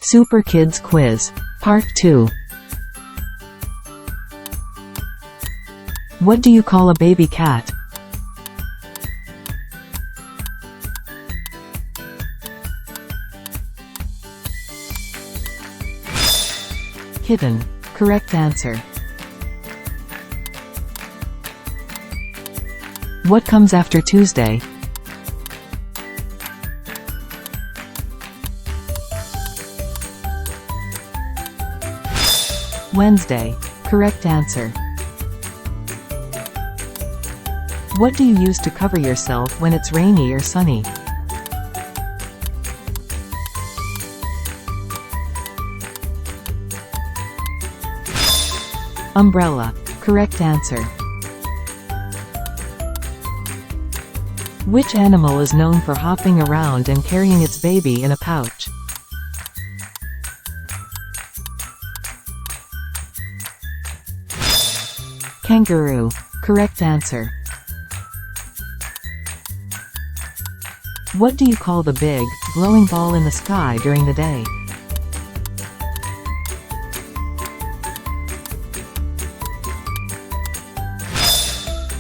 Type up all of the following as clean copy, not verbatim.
Superkidz Quiz. Part 2. What do you call a baby cat? Kitten. Correct answer. What comes after Tuesday? Wednesday. Correct answer. What do you use to cover yourself when it's rainy or sunny? Umbrella. Correct answer. Which animal is known for hopping around and carrying its baby in a pouch? Kangaroo. Correct answer. What do you call the big, glowing ball in the sky during the day?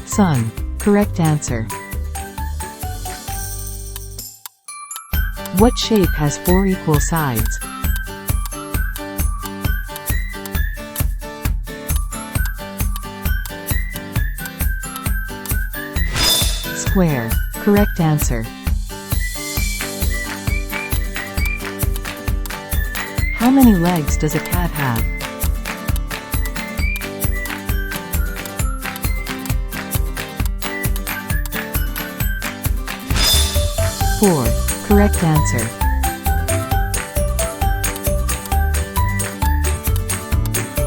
Sun. Correct answer. What shape has 4 equal sides? Square. Correct answer. How many legs does a cat have? Four. Correct answer.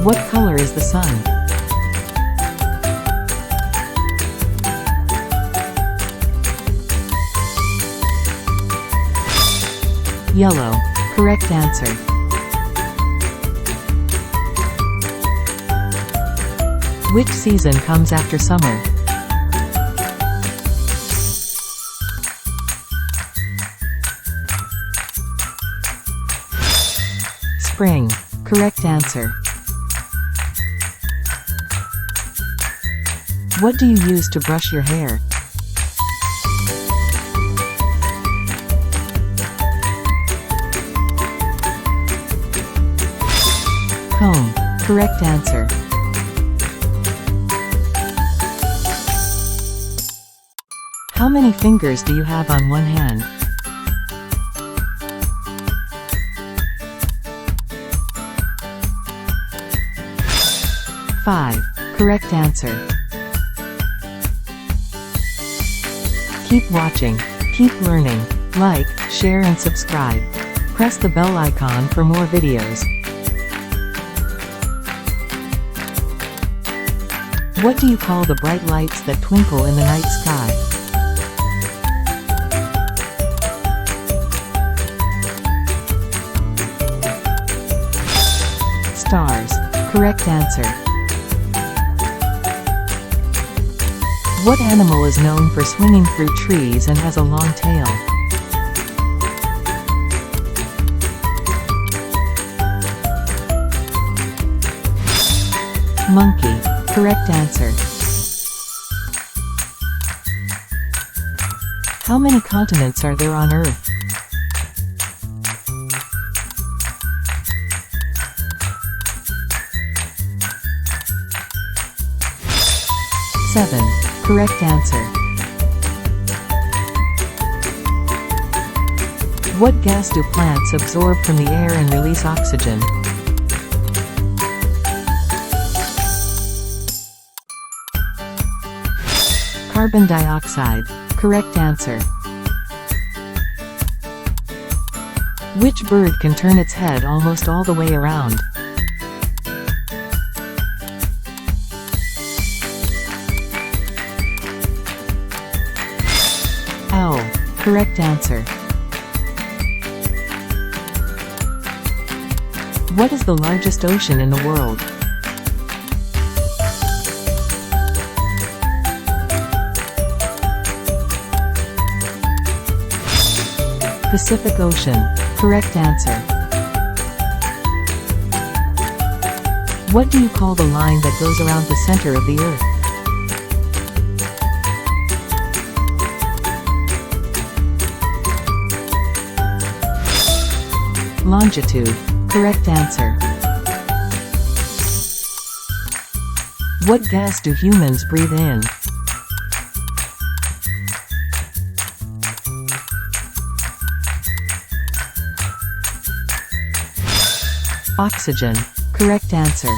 What color is the sun? Yellow. Correct answer. Which season comes after summer? Spring. Correct answer. What do you use to brush your hair? Comb. Correct answer. How many fingers do you have on one hand? Five. Correct answer. Keep watching. Keep learning. Like, share and subscribe. Press the bell icon for more videos. What do you call the bright lights that twinkle in the night sky? Stars. Correct answer. What animal is known for swinging through trees and has a long tail? Monkey. Correct answer. How many continents are there on Earth? Seven. Correct answer. What gas do plants absorb from the air and release oxygen? Carbon dioxide. Correct answer. Which bird can turn its head almost all the way around? Owl. Correct answer. What is the largest ocean in the world? Pacific Ocean. Correct answer. What do you call the line that goes around the center of the Earth? Longitude. Correct answer. What gas do humans breathe in? Oxygen. Correct answer.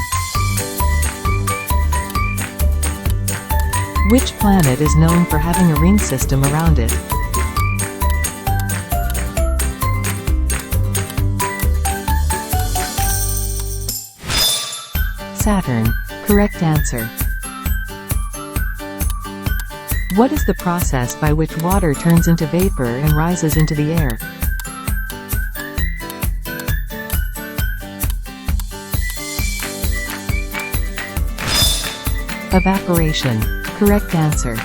Which planet is known for having a ring system around it? Saturn. Correct answer. What is the process by which water turns into vapor and rises into the air? Evaporation. Correct answer.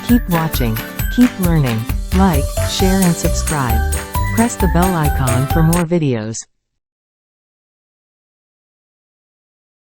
Keep watching. Keep learning. Like, share and subscribe. Press the bell icon for more videos.